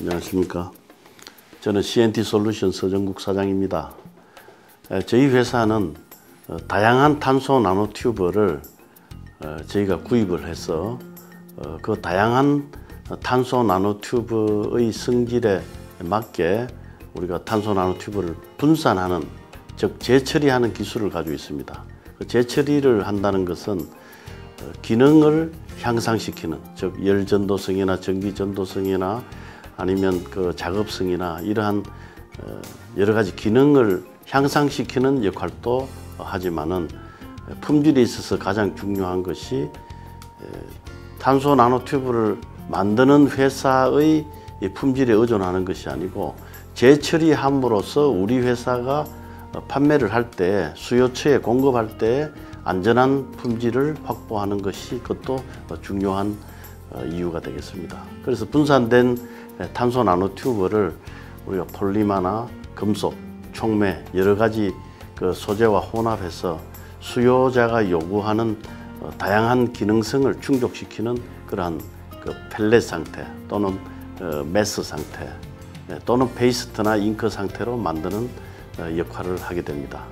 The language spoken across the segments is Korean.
안녕하십니까. 저는 CNT 솔루션 서정국 사장입니다. 저희 회사는 다양한 탄소 나노튜브를 저희가 구입을 해서 그 다양한 탄소 나노튜브의 성질에 맞게 우리가 탄소 나노튜브를 분산하는, 즉 재처리하는 기술을 가지고 있습니다. 그 재처리를 한다는 것은 기능을 향상시키는, 즉 열전도성이나 전기전도성이나 아니면 그 작업성이나 이러한 여러 가지 기능을 향상시키는 역할도 하지만은 품질에 있어서 가장 중요한 것이 탄소 나노튜브를 만드는 회사의 품질에 의존하는 것이 아니고 재처리함으로써 우리 회사가 판매를 할 때, 수요처에 공급할 때 안전한 품질을 확보하는 것이 그것도 중요한 이유가 되겠습니다. 그래서 분산된 탄소 나노튜브를 우리가 폴리머나 금속, 촉매 여러 가지 그 소재와 혼합해서 수요자가 요구하는 다양한 기능성을 충족시키는 그러한 그 펠렛 상태 또는 메스 상태 또는 페이스트나 잉크 상태로 만드는 역할을 하게 됩니다.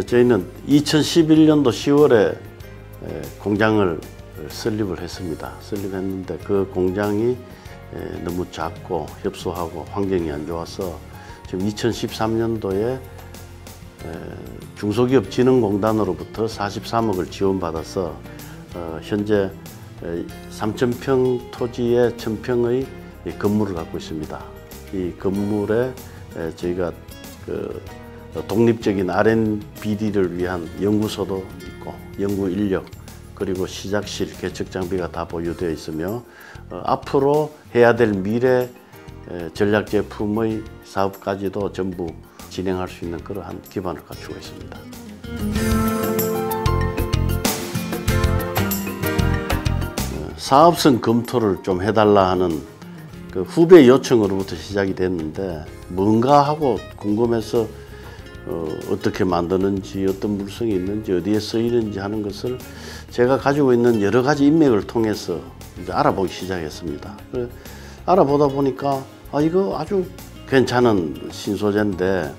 저희는 2011년도 10월에 공장을 설립을 했습니다. 설립했는데 그 공장이 너무 작고 협소하고 환경이 안 좋아서 지금 2013년도에 중소기업진흥공단으로부터 43억을 지원받아서 현재 3,000평 토지에 1,000평의 건물을 갖고 있습니다. 이 건물에 저희가 그 독립적인 R&D를 위한 연구소도 있고 연구 인력 그리고 시작실, 개척 장비가 다 보유되어 있으며 앞으로 해야 될 미래 전략 제품의 사업까지도 전부 진행할 수 있는 그러한 기반을 갖추고 있습니다. 사업성 검토를 좀 해달라 하는 그 후배 요청으로부터 시작이 됐는데 뭔가 하고 궁금해서 어떻게 만드는지, 어떤 물성이 있는지, 어디에 쓰이는지 하는 것을 제가 가지고 있는 여러 가지 인맥을 통해서 이제 알아보기 시작했습니다. 알아보다 보니까 이거 아주 괜찮은 신소재인데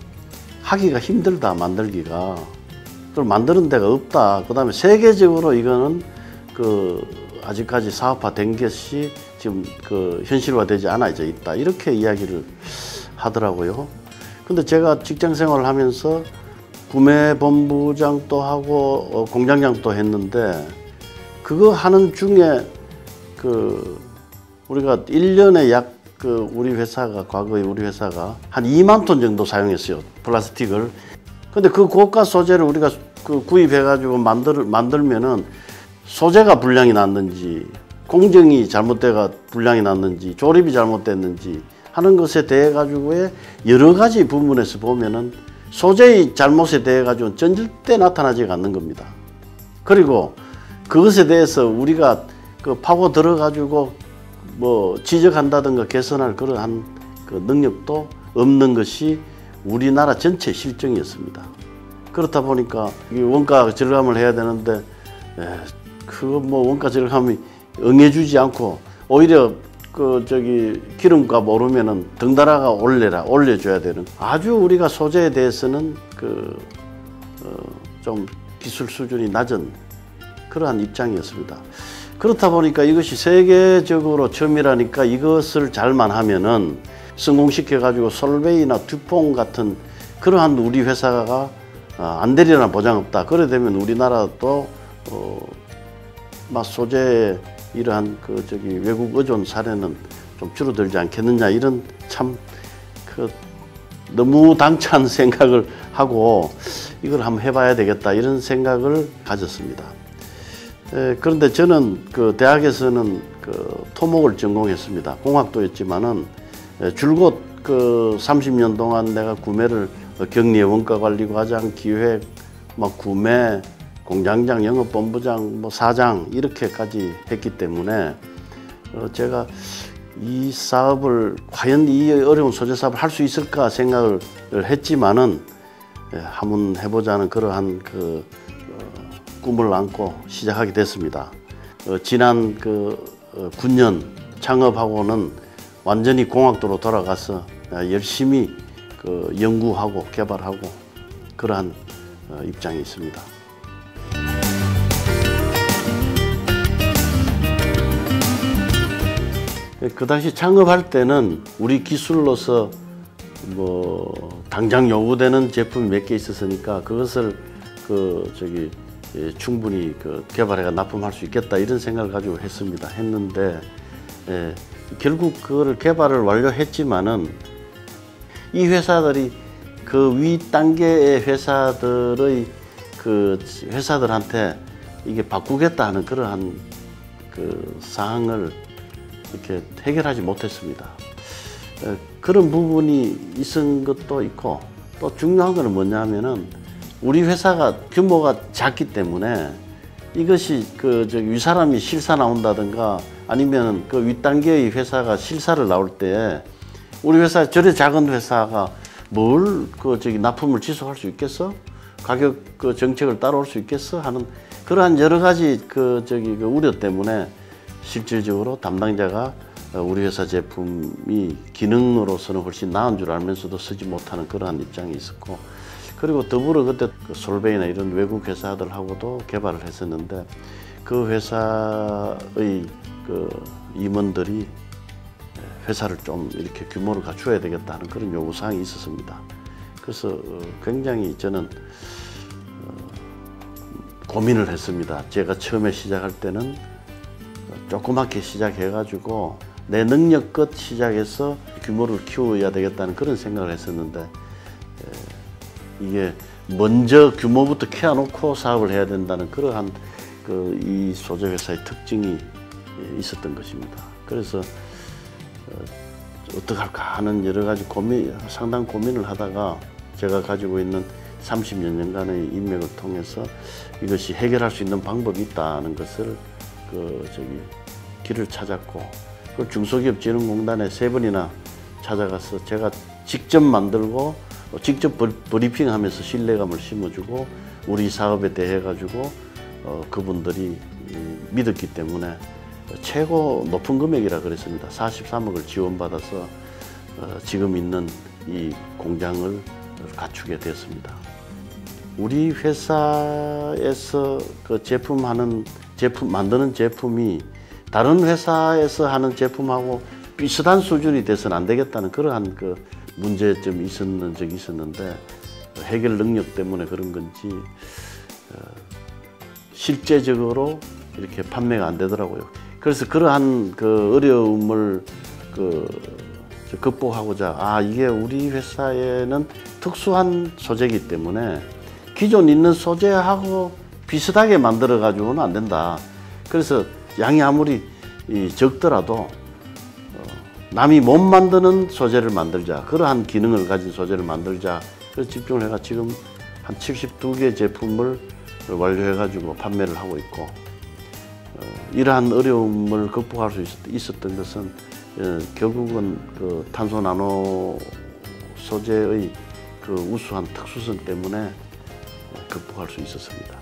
하기가 힘들다, 만들기가. 그걸 만드는 데가 없다. 그 다음에 세계적으로 이거는 아직까지 사업화된 것이 지금 현실화되지 않아져 있다. 이렇게 이야기를 하더라고요. 근데 제가 직장 생활을 하면서 구매본부장도 하고 공장장도 했는데 그거 하는 중에 우리가 1년에 약 과거에 우리 회사가 한 2만 톤 정도 사용했어요. 플라스틱을. 근데 그 고가 소재를 우리가 구입해가지고 만들면은 소재가 불량이 났는지, 공정이 잘못돼가 불량이 났는지, 조립이 잘못됐는지 하는 것에 대해 가지고의 여러 가지 부분에서 보면은 소재의 잘못에 대해 가지고는 절대 나타나지 않는 겁니다. 그리고 그것에 대해서 우리가 파고 들어 가지고 지적한다든가 개선할 그러한 능력도 없는 것이 우리나라 전체 실정이었습니다. 그렇다 보니까 원가 절감을 해야 되는데 원가 절감이 응해주지 않고 오히려 기름값 오르면은 덩달아가 올려줘야 되는 아주 우리가 소재에 대해서는 좀 기술 수준이 낮은 그러한 입장이었습니다. 그렇다 보니까 이것이 세계적으로 처음이라니까 이것을 잘만 하면은 성공시켜 가지고 솔베이나 듀퐁 같은 그러한 우리 회사가 안 되리라는 보장 없다. 그래 되면 우리나라도 소재의 이러한 외국 의존 사례는 좀 줄어들지 않겠느냐, 이런 참 너무 당찬 생각을 하고 이걸 한번 해봐야 되겠다, 이런 생각을 가졌습니다. 그런데 저는 대학에서는 토목을 전공했습니다. 공학도였지만은 줄곧 30년 동안 내가 구매를 격리의 원가관리과장, 기획, 구매, 공장장, 영업본부장, 사장 이렇게까지 했기 때문에 제가 이 사업을 과연 이 어려운 소재 사업을 할 수 있을까 생각을 했지만은 한번 해보자는 그러한 꿈을 안고 시작하게 됐습니다. 지난 9년 창업하고는 완전히 공학도로 돌아가서 열심히 그 연구하고 개발하고 그러한 입장이 있습니다. 그 당시 창업할 때는 우리 기술로서 뭐 당장 요구되는 제품이 몇 개 있었으니까 그것을 충분히 개발해가 납품할 수 있겠다 이런 생각을 가지고 했는데 결국 그거를 개발을 완료했지만은 이 회사들이 그 위 단계의 회사들한테 이게 바꾸겠다 하는 그러한 그 사항을 이렇게 해결하지 못했습니다. 그런 부분이 있은 것도 있고 또 중요한 것은 뭐냐 하면은 우리 회사가 규모가 작기 때문에 이것이 윗사람이 실사 나온다든가 아니면 그 윗단계의 회사가 실사를 나올 때 우리 회사 저래 작은 회사가 뭘 납품을 지속할 수 있겠어? 가격 정책을 따라올 수 있겠어? 하는 그러한 여러 가지 우려 때문에 실질적으로 담당자가 우리 회사 제품이 기능으로서는 훨씬 나은 줄 알면서도 쓰지 못하는 그러한 입장이 있었고, 그리고 더불어 그때 솔베이나 이런 외국 회사들하고도 개발을 했었는데 그 회사의 임원들이 회사를 좀 이렇게 규모를 갖춰야 되겠다 하는 그런 요구사항이 있었습니다. 그래서 굉장히 저는 고민을 했습니다. 제가 처음에 시작할 때는 조그맣게 시작해가지고 내 능력껏 시작해서 규모를 키워야 되겠다는 그런 생각을 했었는데 이게 먼저 규모부터 키워놓고 사업을 해야 된다는 그러한 이 소재 회사의 특징이 있었던 것입니다. 그래서 어떡할까 하는 여러 가지 상당 고민을 하다가 제가 가지고 있는 30여 년간의 인맥을 통해서 이것이 해결할 수 있는 방법이 있다는 것을 길을 찾았고, 그 중소기업진흥공단에 3번이나 찾아가서 제가 직접 만들고 직접 브리핑하면서 신뢰감을 심어주고 우리 사업에 대해 가지고 그분들이 믿었기 때문에 최고 높은 금액이라 그랬습니다. 43억을 지원받아서 지금 있는 이 공장을 갖추게 되었습니다. 우리 회사에서 만드는 제품이 다른 회사에서 하는 제품하고 비슷한 수준이 돼서는 안 되겠다는 그러한 문제점이 있었는 적이 있었는데 해결 능력 때문에 그런 건지 실제적으로 이렇게 판매가 안 되더라고요. 그래서 그러한 어려움을 극복하고자 이게 우리 회사에는 특수한 소재이기 때문에 기존 있는 소재하고 비슷하게 만들어 가지고는 안 된다. 그래서 양이 아무리 적더라도 남이 못 만드는 소재를 만들자. 그러한 기능을 가진 소재를 만들자. 그래서 집중을 해가 지금 한 72개 제품을 완료해 가지고 판매를 하고 있고, 이러한 어려움을 극복할 수 있었던 것은 결국은 탄소 나노 소재의 우수한 특수성 때문에 극복할 수 있었습니다.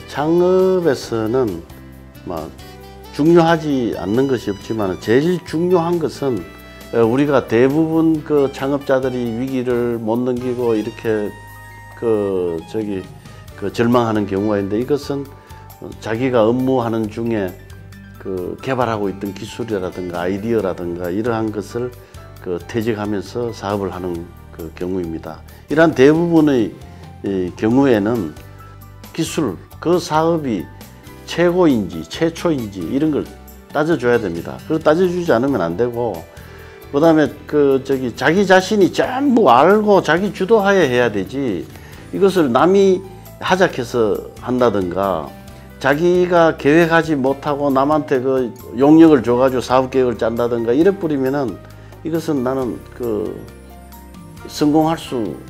창업에서는 중요하지 않는 것이 없지만 제일 중요한 것은 우리가 대부분 창업자들이 위기를 못 넘기고 이렇게 절망하는 경우가 있는데, 이것은 자기가 업무하는 중에 개발하고 있던 기술이라든가 아이디어라든가 이러한 것을 퇴직하면서 사업을 하는 경우입니다. 이러한 대부분의 경우에는 기술, 그 사업이 최고인지 최초인지 이런 걸 따져줘야 됩니다. 그걸 따져주지 않으면 안 되고, 그 다음에 자기 자신이 전부 알고 자기 주도하에 해야 되지, 이것을 남이 하작해서 한다든가 자기가 계획하지 못하고 남한테 용역을 줘가지고 사업계획을 짠다든가 이래 뿌리면은 이것은 나는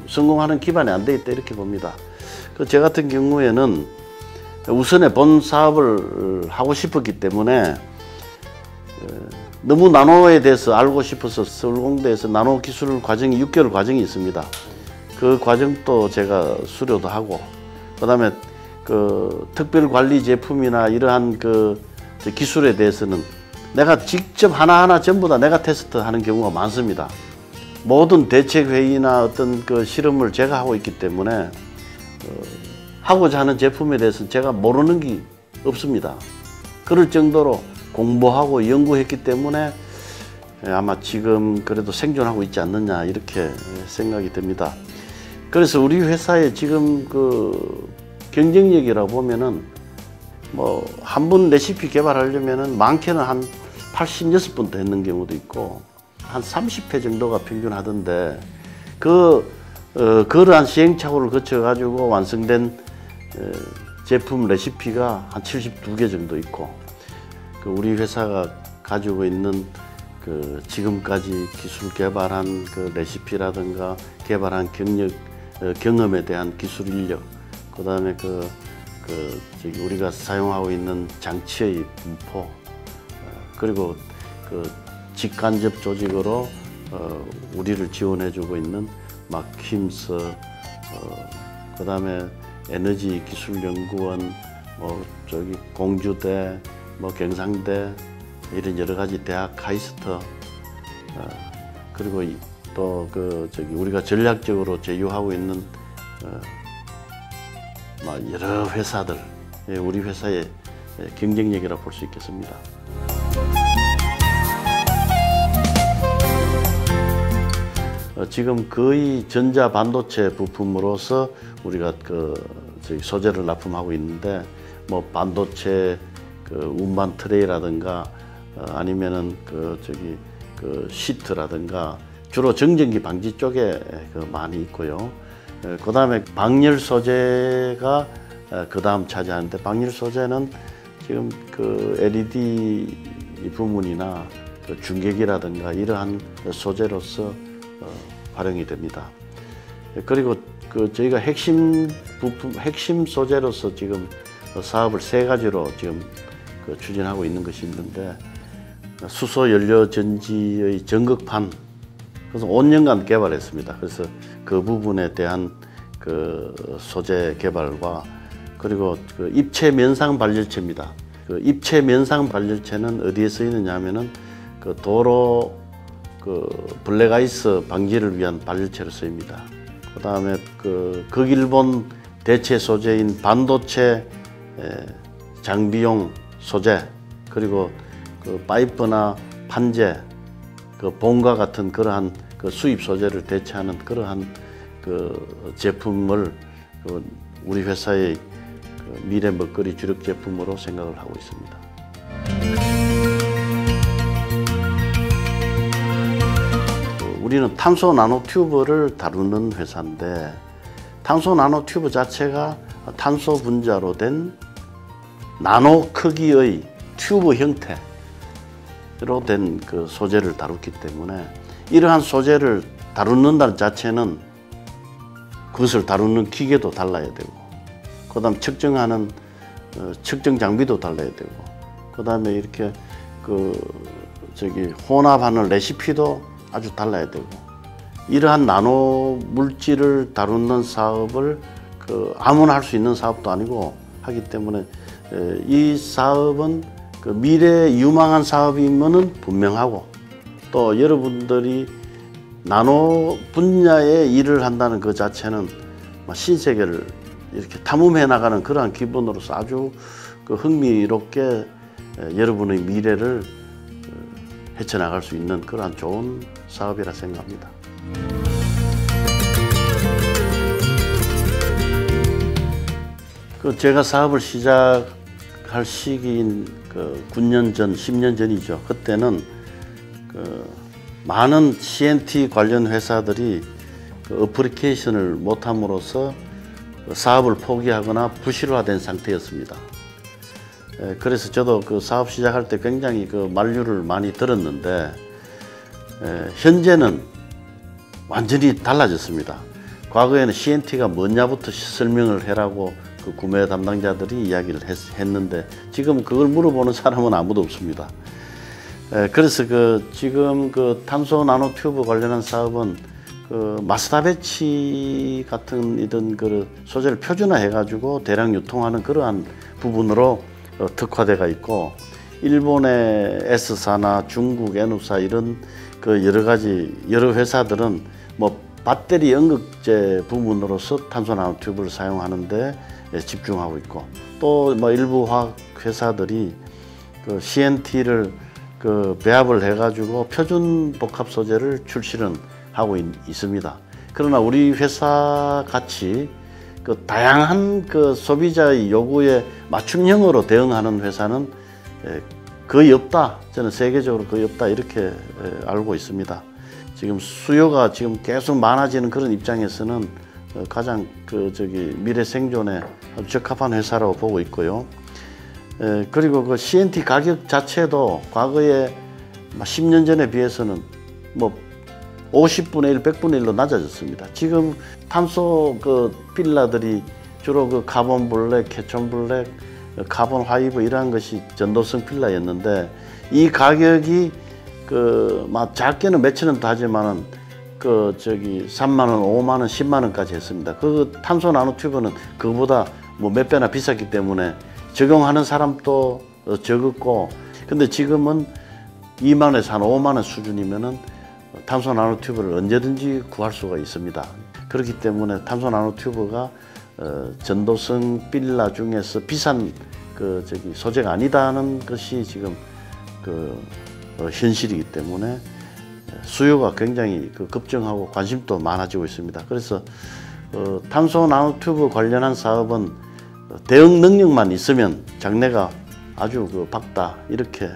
성공하는 기반이 안 돼 있다 이렇게 봅니다. 제 같은 경우에는 우선에 본 사업을 하고 싶었기 때문에 너무 나노에 대해서 알고 싶어서 서울공대에서 나노 기술 과정이 6개월 과정이 있습니다. 그 과정도 제가 수료도 하고, 그 다음에 그 특별 관리 제품이나 이러한 그 기술에 대해서는 내가 직접 하나하나 전부 다 내가 테스트하는 경우가 많습니다. 모든 대책 회의나 어떤 그 실험을 제가 하고 있기 때문에 하고자 하는 제품에 대해서는 제가 모르는 게 없습니다. 그럴 정도로 공부하고 연구했기 때문에 아마 지금 그래도 생존하고 있지 않느냐 이렇게 생각이 됩니다. 그래서 우리 회사의 지금 그 경쟁력이라고 보면은 뭐 한 번 레시피 개발하려면은 많게는 한 86번 되는 경우도 있고 한 30회 정도가 평균 하던데 그러한 시행착오를 거쳐 가지고 완성된 제품 레시피가 한 72개 정도 있고 그 우리 회사가 가지고 있는 그 지금까지 기술 개발한 그 레시피라든가 개발한 경험에 대한 기술 인력, 그다음에 저기 우리가 사용하고 있는 장치의 분포, 그리고 그 직간접 조직으로 우리를 지원해주고 있는 막힘스, 그다음에 에너지기술연구원, 뭐 저기 공주대, 뭐 경상대 이런 여러 가지 대학 카이스트, 그리고 또 저기 우리가 전략적으로 제휴하고 있는 여러 회사들, 우리 회사의 경쟁력이라고 볼 수 있겠습니다. 지금 거의 전자 반도체 부품으로서 우리가 저기 소재를 납품하고 있는데, 뭐 반도체 운반 트레이라든가 아니면은 저기 시트라든가 주로 정전기 방지 쪽에 많이 있고요. 그 다음에 방열 소재가 그 다음 차지하는데, 방열 소재는 지금 LED 부문이나 중계기라든가 이러한 소재로서 활용이 됩니다. 그리고 저희가 핵심 부품, 핵심 소재로서 지금 사업을 3가지로 지금 추진하고 있는 것이 있는데, 수소 연료 전지의 전극판, 그래서 5년간 개발했습니다. 그래서 그 부분에 대한 소재 개발과, 그리고 입체 면상 발열체입니다. 입체 면상 발열체는 어디에 쓰이느냐 하면은 도로 블랙아이스 방지를 위한 발열체로 쓰입니다. 그 다음에 극일본 대체 소재인 반도체 장비용 소재, 그리고 파이프나 판재, 봉과 같은 그러한 수입 소재를 대체하는 그러한 제품을 우리 회사의 미래 먹거리 주력 제품으로 생각을 하고 있습니다. 우리는 탄소 나노튜브를 다루는 회사인데, 탄소 나노튜브 자체가 탄소 분자로 된 나노 크기의 튜브 형태로 된 소재를 다루기 때문에, 이러한 소재를 다루는다는 자체는 그것을 다루는 기계도 달라야 되고, 그 다음 측정하는 측정 장비도 달라야 되고, 그 다음에 이렇게 저기 혼합하는 레시피도 아주 달라야 되고, 이러한 나노 물질을 다루는 사업을 아무나 할 수 있는 사업도 아니고 하기 때문에, 이 사업은 미래에 유망한 사업이면은 분명하고, 또 여러분들이 나노 분야에 일을 한다는 그 자체는 신세계를 이렇게 탐험해 나가는 그러한 기분으로서 아주 흥미롭게 여러분의 미래를 헤쳐나갈 수 있는 그러한 좋은 사업이라 생각합니다. 제가 사업을 시작할 시기인 9년 전, 10년 전이죠. 그때는 많은 CNT 관련 회사들이 어플리케이션을 못함으로써 사업을 포기하거나 부실화된 상태였습니다. 그래서 저도 사업 시작할 때 굉장히 만류를 많이 들었는데, 현재는 완전히 달라졌습니다. 과거에는 CNT가 뭐냐부터 설명을 해라고 구매 담당자들이 이야기를 했는데, 지금 그걸 물어보는 사람은 아무도 없습니다. 그래서 지금 탄소 나노 튜브 관련한 사업은 그 마스다 배치 같은 이런 그 소재를 표준화해 가지고 대량 유통하는 그러한 부분으로 특화돼가 있고, 일본의 S사나 중국 N사 이런 그 여러 회사들은 뭐 배터리 연극제 부분으로서 탄소 나노튜브를 사용하는데 집중하고 있고, 또 뭐 일부 화학 회사들이 그 CNT를 그 배합을 해가지고 표준 복합 소재를 출시는 하고 있습니다. 그러나 우리 회사 같이 그 다양한 그 소비자의 요구에 맞춤형으로 대응하는 회사는 거의 없다. 저는 세계적으로 거의 없다 이렇게 알고 있습니다. 지금 수요가 지금 계속 많아지는 그런 입장에서는 가장 미래 생존에 적합한 회사라고 보고 있고요. 그리고 그 CNT 가격 자체도 과거에 10년 전에 비해서는 뭐 50분의 1, 100분의 1로 낮아졌습니다. 지금 탄소 그 필라들이 주로 그 카본 블랙, 캐촌 블랙, 카본 화이브 이러한 것이 전도성 필라였는데, 이 가격이 막 작게는 몇천 원도 하지만은 3만 원, 5만 원, 10만 원까지 했습니다. 그 탄소 나노튜브는 그보다 뭐 몇 배나 비쌌기 때문에 적용하는 사람도 적었고, 근데 지금은 2만 원에서 한 5만 원 수준이면은 탄소 나노튜브를 언제든지 구할 수가 있습니다. 그렇기 때문에 탄소 나노튜브가 전도성 필라 중에서 비싼 소재가 아니다는 것이 지금 현실이기 때문에 수요가 굉장히 급증하고 관심도 많아지고 있습니다. 그래서 탄소 나노튜브 관련한 사업은 대응 능력만 있으면 장래가 아주 밝다 이렇게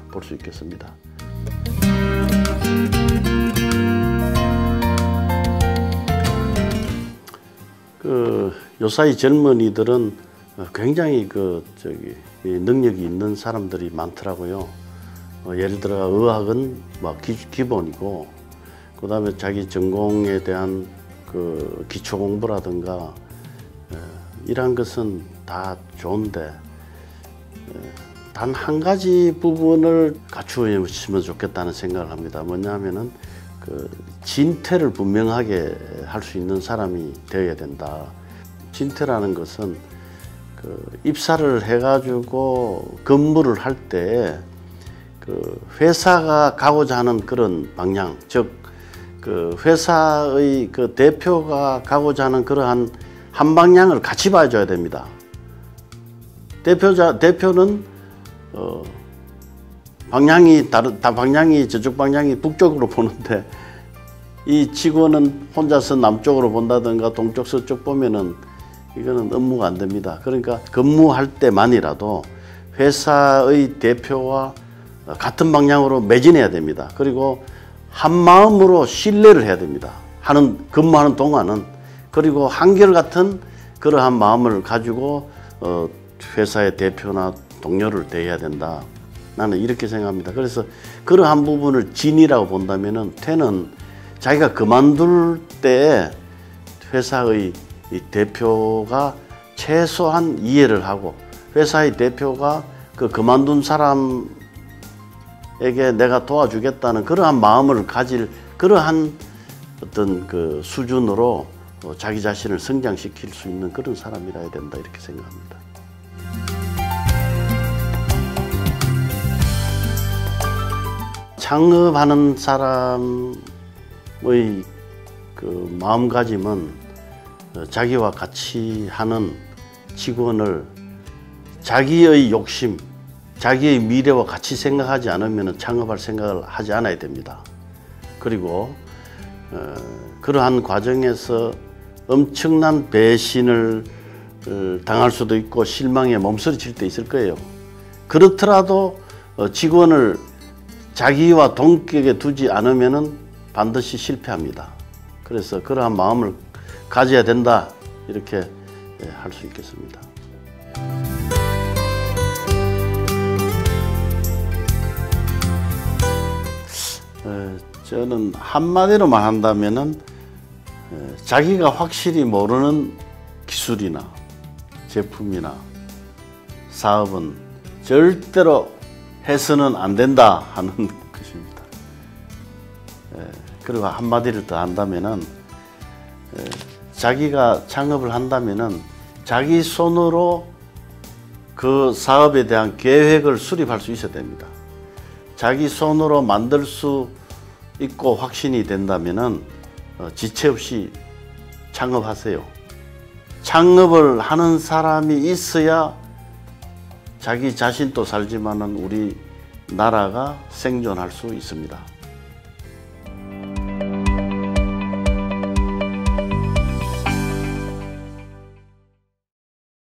볼 수 있겠습니다. 요사이 젊은이들은 굉장히 능력이 있는 사람들이 많더라고요. 예를 들어 의학은 뭐 기본이고, 그 다음에 자기 전공에 대한 기초 공부라든가 이러한 것은 다 좋은데, 단 한 가지 부분을 갖추었으면 좋겠다는 생각을 합니다. 뭐냐면은 진퇴를 분명하게 할 수 있는 사람이 되어야 된다. 진퇴라는 것은 입사를 해가지고 근무를 할 때 회사가 가고자 하는 그런 방향, 즉 회사의 대표가 가고자 하는 그러한 한 방향을 같이 봐줘야 됩니다. 대표는 방향이 저쪽 방향이 북쪽으로 보는데, 이 직원은 혼자서 남쪽으로 본다든가 동쪽 서쪽 보면은 이거는 업무가 안 됩니다. 그러니까 근무할 때만이라도 회사의 대표와 같은 방향으로 매진해야 됩니다. 그리고 한 마음으로 신뢰를 해야 됩니다. 근무하는 동안은. 그리고 한결같은 그러한 마음을 가지고 회사의 대표나 동료를 대해야 된다. 나는 이렇게 생각합니다. 그래서 그러한 부분을 진이라고 본다면은, 퇴는 자기가 그만둘 때 회사의 이 대표가 최소한 이해를 하고, 회사의 대표가 그만둔 사람에게 내가 도와주겠다는 그러한 마음을 가질 그러한 어떤 수준으로 자기 자신을 성장시킬 수 있는 그런 사람이라야 된다 이렇게 생각합니다. 창업하는 사람의 마음가짐은 자기와 같이 하는 직원을 자기의 욕심, 자기의 미래와 같이 생각하지 않으면 창업할 생각을 하지 않아야 됩니다. 그리고 그러한 과정에서 엄청난 배신을 당할 수도 있고 실망에 몸서리칠 때 있을 거예요. 그렇더라도 직원을 자기와 동격에 두지 않으면 반드시 실패합니다. 그래서 그러한 마음을 가져야 된다 이렇게 할 수 있겠습니다. 저는 한마디로만 한다면은 자기가 확실히 모르는 기술이나 제품이나 사업은 절대로 해서는 안 된다 하는 것입니다. 그리고 한마디를 더 한다면은 자기가 창업을 한다면은 자기 손으로 그 사업에 대한 계획을 수립할 수 있어야 됩니다. 자기 손으로 만들 수 있고 확신이 된다면은 지체 없이 창업하세요. 창업을 하는 사람이 있어야 자기 자신도 살지만은 우리 나라가 생존할 수 있습니다.